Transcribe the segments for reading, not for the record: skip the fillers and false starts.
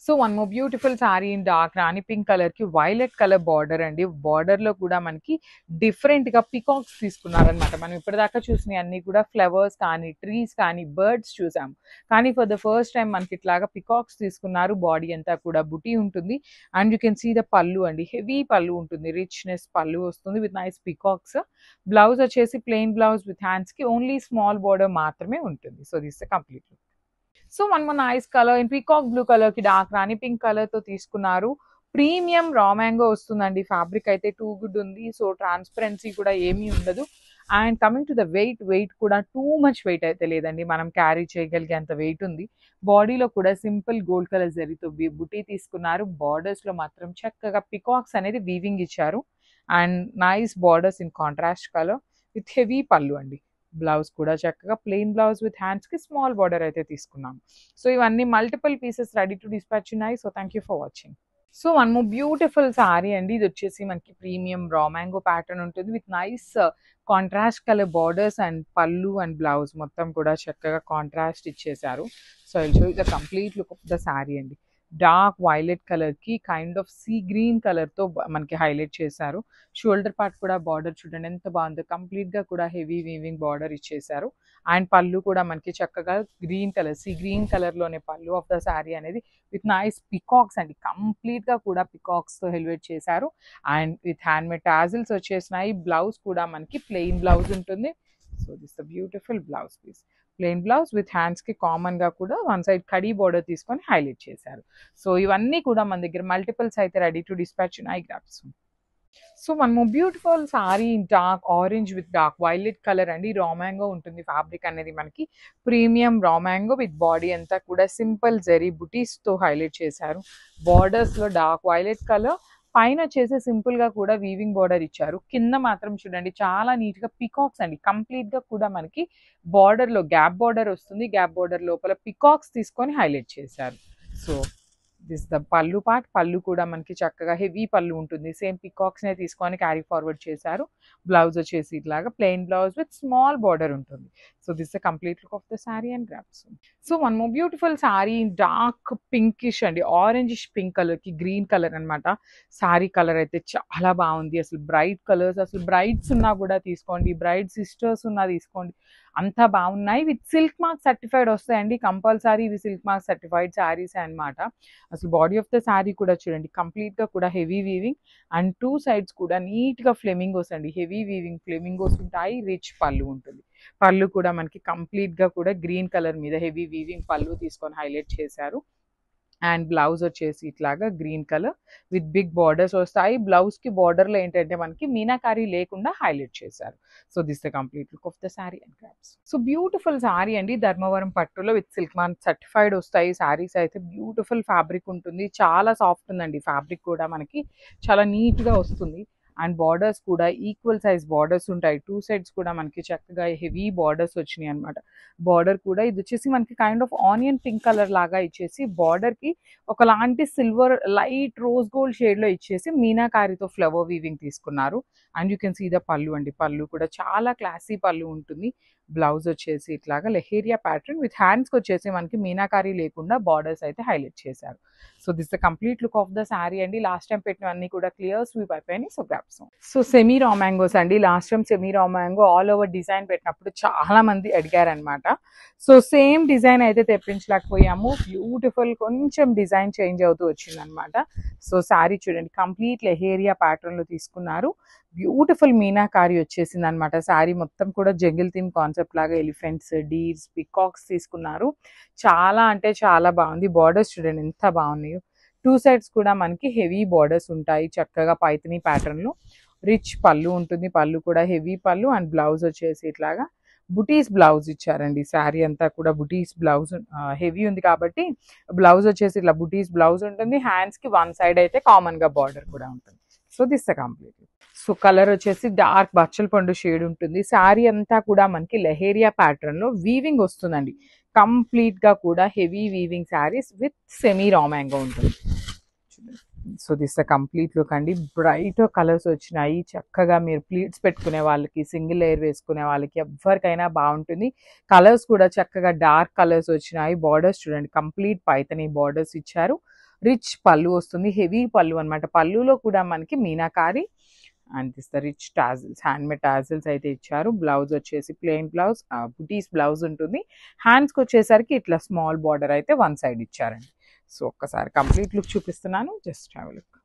So one more beautiful sorry in dark rani pink colour కి violet colour border అండి. Border లో కూడా మనకి డిఫరెంట్ గా పికాక్స్ తీసుకున్నారనమాట. మనం ఇప్పటిదాకా చూసిన అన్ని కూడా ఫ్లవర్స్ కానీ ట్రీస్ కానీ బర్డ్స్ చూసాము, కానీ ఫర్ ద ఫస్ట్ టైం మనకి ఇట్లాగా పికాక్స్ తీసుకున్నారు. బాడీ అంతా కూడా బుటీ ఉంటుంది and you can see the pallu అండి, హెవీ పళ్ళు ఉంటుంది, రిచ్నెస్ పళ్ళు వస్తుంది విత్ నైస్ పికాక్స్. బ్లౌజ్ వచ్చేసి ప్లెయిన్ బ్లౌజ్ విత్ హ్యాండ్స్ కి ఓన్లీ స్మాల్ బార్డర్ మాత్రమే ఉంటుంది. So this complete. So one more nice colour in peacock blue colour కి డార్క్ రాణి పింక్ కలర్ తో తీసుకున్నారు. ప్రీమియం రా మ్యాంగో వస్తుందండి. ఫ్యాబ్రిక్ అయితే టూ గుడ్ ఉంది. సో ట్రాన్స్పరెన్సీ కూడా ఏమీ ఉండదు. And coming to the wait కూడా టూ మచ్ వెయిట్ అయితే లేదండి, మనం క్యారీ చేయగలిగే అంత వెయిట్ ఉంది. బాడీలో కూడా సింపుల్ గోల్డ్ కలర్ జరీతో బుటీ తీసుకున్నారు. బార్డర్స్ లో మాత్రం చక్కగా పికాక్స్ అనేది వీవింగ్ ఇచ్చారు and nice borders in contrast colour with heavy పళ్ళు అండి. బ్లౌజ్ కూడా చక్కగా ప్లెయిన్ బ్లౌజ్ విత్ హ్యాండ్స్ కి స్మాల్ బార్డర్ అయితే తీసుకున్నాం. సో ఇవన్నీ multiple pieces ready to dispatch ఉన్నాయి. So thank you for watching. So one more beautiful sari అండి. ఇది వచ్చేసి మనకి ప్రీమియం రా మ్యాంగో ప్యాటర్న్ ఉంటుంది with nice contrast colour borders and పళ్ళు అండ్ బ్లౌజ్ మొత్తం కూడా చక్కగా కాంట్రాస్ట్ ఇచ్చేసారు. So I'll show the complete look of the sorry అండి. డార్క్ వైలెట్ కలర్ కి kind of see green colour తో మనకి హైలైట్ చేశారు. షోల్డర్ పార్ట్ కూడా బార్డర్ చూడండి ఎంత బాగుందో, కంప్లీట్ గా కూడా హెవీ వీవింగ్ బార్డర్ ఇచ్చేసారు. అండ్ పళ్ళు కూడా మనకి చక్కగా green colour, sea green colour లోనే పళ్ళు ఆఫ్ ద శారీ అనేది విత్ నైస్ పికాక్స్ అండి. కంప్లీట్ గా కూడా పికాక్స్ తో హెల్వేట్ చేశారు and with hand made tassels వచ్చేసినాయి. బ్లౌజ్ కూడా మనకి ప్లెయిన్ బ్లౌజ్ ఉంటుంది. So this the beautiful blouse piece, plain blouse with hands కి కామన్ గా కూడా వన్ సైడ్ కడీ బార్డర్ తీసుకొని హైలైట్ చేశారు. సో ఇవన్నీ కూడా మన దగ్గర మల్టిపుల్స్ అయితే రెడీ టు డిస్పాచ్ ఉన్నాయి. గ్రాప్స్. So one more beautiful sari dark orange with dark violet colour అండి. రా మ్యాంగో ఉంటుంది ఫ్యాబ్రిక్ అనేది మనకి. Premium raw mango with body అంతా కూడా సింపుల్ జరీ బుటీస్ తో హైలైట్ చేశారు. బార్డర్స్ లో డార్క్ వైలెట్ కలర్, పైన వచ్చేసి సింపుల్ గా కూడా వీవింగ్ బార్డర్ ఇచ్చారు. కింద మాత్రం చూడండి చాలా నీట్ గా పికాక్స్ అండి. కంప్లీట్ గా కూడా మనకి బార్డర్ లో గ్యాప్ బార్డర్ వస్తుంది. గ్యాప్ బార్డర్ లోపల పికాక్స్ తీసుకొని హైలైట్ చేశారు. సో దిస్ ద పళ్ళు పార్ట్. పళ్ళు కూడా మనకి చక్కగా హెవీ పళ్ళు ఉంటుంది. సేమ్ పికాక్స్ నే తీసుకొని క్యారీ ఫార్వర్డ్ చేశారు. బ్లౌజ్ వచ్చేసి ఇట్లాగా plain blouse with small border ఉంటుంది. So this the complete look of the sari and grasp. So one more beautiful sari dark pinkish అండి, ఆరెంజిష్ పింక్ కలర్ కి గ్రీన్ కలర్ అనమాట. సారీ కలర్ అయితే చాలా బాగుంది. అసలు బ్రైట్ కలర్స్, అసలు బ్రైడ్స్ ఉన్నా కూడా తీసుకోండి, బ్రైడ్ సిస్టర్స్ ఉన్నా తీసుకోండి, అంతా బాగున్నాయి. విత్ సిల్క్ మార్క్ సర్టిఫైడ్ వస్తాయండి కంపల్సరీ. ఇవి సిల్క్ మార్క్ సర్టిఫైడ్ శారీస్ అనమాట. అసలు బాడీ ఆఫ్ ద శారీ కూడా చూడండి కంప్లీట్ గా కూడా heavy weaving and two sides కూడా నీట్ గా ఫ్లెమింగోస్ అండి, హెవీ వీవింగ్ ఫ్లెమింగోస్ ఉంటాయి. రిచ్ పళ్ళు ఉంటుంది. పళ్ళు కూడా మనకి కంప్లీట్ గా కూడా గ్రీన్ కలర్ మీద హెవీ వీవింగ్ పళ్ళు తీసుకొని హైలైట్ చేశారు. అండ్ బ్లౌజ్ వచ్చేసి ఇట్లాగా green colour with big borders వస్తాయి. బ్లౌజ్ కి బార్డర్ లో ఏంటంటే మనకి మీనాకారీ లేకుండా హైలైట్ చేశారు. So this the complete look of the sari and grasp. So beautiful sari అండి, ధర్మవరం పట్టులో విత్ సిల్క్ మార్క్ సర్టిఫైడ్ వస్తాయి. సారీస్ అయితే బ్యూటిఫుల్ ఫ్యాబ్రిక్ ఉంటుంది, చాలా సాఫ్ట్ ఉందండి. ఫ్యాబ్రిక్ కూడా మనకి చాలా నీట్ గా వస్తుంది. అండ్ బార్డర్స్ కూడా ఈక్వల్ సైజ్ బార్డర్స్ ఉంటాయి. టూ సైడ్స్ కూడా మనకి చక్కగా హెవీ బార్డర్స్ వచ్చినాయి అనమాట. బార్డర్ కూడా ఇది వచ్చేసి మనకి kind of onion pink colour లాగా ఇచ్చేసి బార్డర్ కి ఒకలాంటి silver light rose gold shade లో ఇచ్చేసి మీనాకారితో ఫ్లవర్ వీవింగ్ తీసుకున్నారు. And you can see the pallu అండి. పళ్ళు కూడా చాలా క్లాసీ పళ్ళు ఉంటుంది. బ్లౌజ్ వచ్చేసి ఇట్లాగా లెహేరియా ప్యాటర్న్ విత్ హ్యాండ్స్కి వచ్చేసి మనకి మీనాకారీ లేకుండా బార్డర్స్ అయితే హైలైట్ చేశారు. So this the complete look of the sari అండి. లాస్ట్ టైం పెట్టినవన్నీ కూడా క్లియర్ స్వీప్ అయిపోయినాయి. సో గ్రాప్స్. సో సెమీ రా మ్యాంగోస్ అండి. Last time semi raw mango all over design పెట్టినప్పుడు చాలా మంది అడిగారనమాట. సో సేమ్ డిజైన్ అయితే తెప్పించలేకపోయాము. బ్యూటిఫుల్ కొంచెం డిజైన్ చేంజ్ అవుతూ వచ్చింది అనమాట. సో శారీ చూడండి కంప్లీట్ లెహేరియా ప్యాటర్న్ లో తీసుకున్నారు. బ్యూటిఫుల్ మీనాకారి వచ్చేసింది అనమాట. శారీ మొత్తం కూడా జంగిల్ థీమ్ కాన్సెప్ట్ లాగా ఎలిఫెంట్స్, డీర్స్, పికాక్స్ తీసుకున్నారు. చాలా అంటే చాలా బాగుంది. బార్డర్స్ చూడండి ఎంత బాగున్నాయో. టూ సైడ్స్ కూడా మనకి హెవీ బార్డర్స్ ఉంటాయి చక్కగా పైథనీ ప్యాటర్న్ లో. రిచ్ పళ్ళు ఉంటుంది. పళ్ళు కూడా హెవీ పళ్ళు అండ్ బ్లౌజ్ వచ్చేసి ఇట్లాగా బుటీస్ బ్లౌజ్ ఇచ్చారండి. శారీ అంతా కూడా బుటీస్ బ్లౌజ్ హెవీ ఉంది కాబట్టి బ్లౌజ్ వచ్చేసి ఇట్లా బుటీస్ బ్లౌజ్ ఉంటుంది. హ్యాండ్స్ కి వన్ సైడ్ అయితే కామన్ గా బార్డర్ కూడా ఉంటుంది. So this complete. So colour వచ్చేసి డార్క్ బచ్చల పండు షేడ్ ఉంటుంది. శారీ అంతా కూడా మనకి లెహేరియా ప్యాటర్న్ లో వీవింగ్ వస్తుందండి. కంప్లీట్ గా కూడా heavy weaving saris with semi raw mango ఉంటుంది. సో దిస్ కంప్లీట్ లుక్ అండి. బ్రైట్ కలర్స్ వచ్చినాయి. చక్కగా మీరు ప్లీట్స్ పెట్టుకునే వాళ్ళకి, సింగిల్ లేయర్ వేసుకునే వాళ్ళకి ఎవరికైనా బాగుంటుంది. కలర్స్ కూడా చక్కగా డార్క్ కలర్స్ వచ్చినాయి. బార్డర్స్ చూడండి కంప్లీట్ పైథనీ బార్డర్స్ ఇచ్చారు. రిచ్ పళ్ళు వస్తుంది, హెవీ పళ్ళు అనమాట. పళ్ళులో కూడా మనకి meenakari and this the rich tassels, handmade tassels అయితే ఇచ్చారు. బ్లౌజ్ వచ్చేసి ప్లెయిన్ బ్లౌజ్, బుటీస్ బ్లౌజ్ ఉంటుంది. హ్యాండ్స్కి వచ్చేసరికి ఇట్లా స్మాల్ బార్డర్ అయితే వన్ సైడ్ ఇచ్చారండి. సో ఒక్కసారి కంప్లీట్ లుక్ చూపిస్తున్నాను, జస్ట్ హ్యావ్ ఎ లుక్.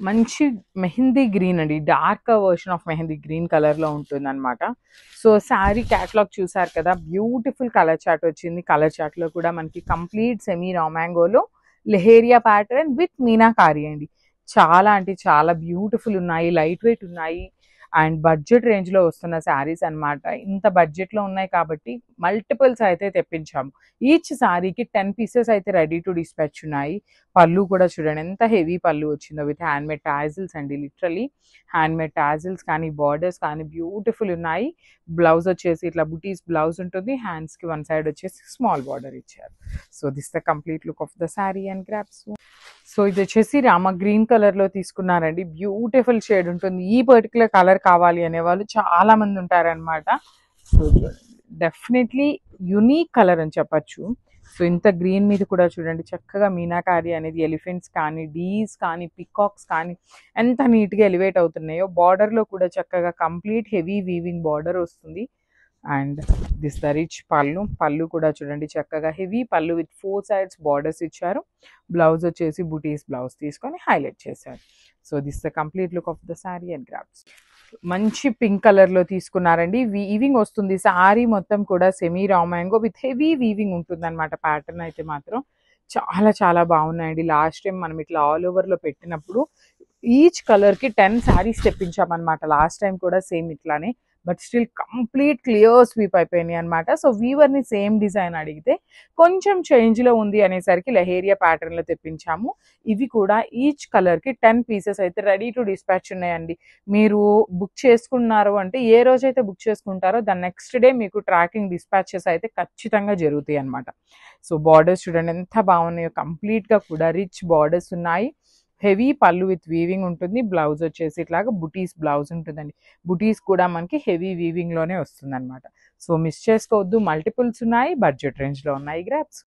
మంచి మెహందీ గ్రీన్ అండి, dark version of mehndi green కలర్లో ఉంటుంది అనమాట. సో శారీ క్యాటలాగ్ చూసారు కదా, బ్యూటిఫుల్ కలర్ చార్ట్ వచ్చింది. కలర్ చార్ట్లో కూడా మనకి కంప్లీట్ సెమీ రామాంగోలో లెహేరియా ప్యాటర్న్ విత్ మీనాకారి అండి. చాలా అంటే చాలా బ్యూటిఫుల్ ఉన్నాయి, లైట్ వెయిట్ ఉన్నాయి అండ్ బడ్జెట్ రేంజ్లో వస్తున్న శారీస్ అనమాట. ఇంత బడ్జెట్లో ఉన్నాయి కాబట్టి మల్టిపుల్స్ అయితే తెప్పించాము. ఈచ్ శారీకి 10 పీసెస్ అయితే రెడీ టు డిస్పాచ్ ఉన్నాయి. పళ్ళు కూడా చూడండి ఎంత హెవీ పళ్ళు వచ్చిందో విత్ హ్యాండ్మేడ్ టాజిల్స్ అండి, లిటరలీ హ్యాండ్మేడ్ టాజిల్స్ కానీ బార్డర్స్ కానీ బ్యూటిఫుల్ ఉన్నాయి. బ్లౌజ్ వచ్చేసి ఇట్లా బుటీస్ బ్లౌజ్ ఉంటుంది, హ్యాండ్స్కి వన్ సైడ్ వచ్చేసి స్మాల్ బార్డర్ ఇచ్చారు. So this the complete look of the sari and grasp. So ఇది వచ్చేసి రామ గ్రీన్ కలర్లో తీసుకున్నారండి, బ్యూటిఫుల్ షేడ్ ఉంటుంది. ఈ పర్టికులర్ కలర్ కావాలి అనే వాళ్ళు చాలా మంది ఉంటారనమాట. సో డెఫినెట్లీ యునీక్ కలర్ అని చెప్పచ్చు. సో ఇంత గ్రీన్ మీద కూడా చూడండి చక్కగా మీనాకారి అనేది ఎలిఫెంట్స్ కానీ డీస్ కానీ పికాక్స్ కానీ ఎంత నీట్గా ఎలివేట్ అవుతున్నాయో. బార్డర్లో కూడా చక్కగా కంప్లీట్ హెవీ వీవింగ్ బార్డర్ వస్తుంది. అండ్ దిస్ ద రిచ్ పళ్ళు, పళ్ళు కూడా చూడండి చక్కగా హెవీ పళ్ళు విత్ 4 sides బార్డర్స్ ఇచ్చారు. బ్లౌజ్ వచ్చేసి బుటీస్ బ్లౌజ్ తీసుకొని హైలైట్ చేశారు. So this the complete look of the sari and grasp. మంచి పింక్ కలర్లో తీసుకున్నారండి, వీవింగ్ వస్తుంది. శారీ మొత్తం కూడా సెమీ రామాంగో విత్ హెవీ వీవింగ్ ఉంటుంది అనమాట. ప్యాటర్న్ అయితే మాత్రం చాలా చాలా బాగున్నాయండి. లాస్ట్ టైం మనం ఇట్లా ఆల్ ఓవర్లో పెట్టినప్పుడు ఈచ్ కలర్కి 10 శారీస్ తెప్పించామన్నమాట. లాస్ట్ టైం కూడా సేమ్ ఇట్లానే, but still complete clear sweep అయిపోయినాయి అనమాట. సో వీవర్ని సేమ్ డిజైన్ అడిగితే కొంచెం చేంజ్లో ఉంది అనేసరికి లెహేరియా ప్యాటర్న్లో తెప్పించాము. ఇవి కూడా ఈచ్ కలర్కి 10 పీసెస్ అయితే రెడీ టు డిస్పాచ్ ఉన్నాయండి. మీరు బుక్ చేసుకున్నారు అంటే ఏ రోజైతే బుక్ చేసుకుంటారో దాని నెక్స్ట్ డే మీకు ట్రాకింగ్ డిస్పాచెస్ అయితే ఖచ్చితంగా జరుగుతాయి అనమాట. సో బార్డర్స్ చూడండి ఎంత బాగున్నాయో, కంప్లీట్గా కూడా రిచ్ బార్డర్స్ ఉన్నాయి. హెవీ పళ్ళు విత్ వీవింగ్ ఉంటుంది. బ్లౌజ్ వచ్చేసి ఇట్లాగా బుటీస్ బ్లౌజ్ ఉంటుందండి. బుటీస్ కూడా మనకి హెవీ వీవింగ్లోనే వస్తుంది అనమాట. సో మిస్ చేసుకోవద్దు, మల్టిపుల్స్ ఉన్నాయి, బడ్జెట్ రేంజ్లో ఉన్నాయి గ్రాప్స్.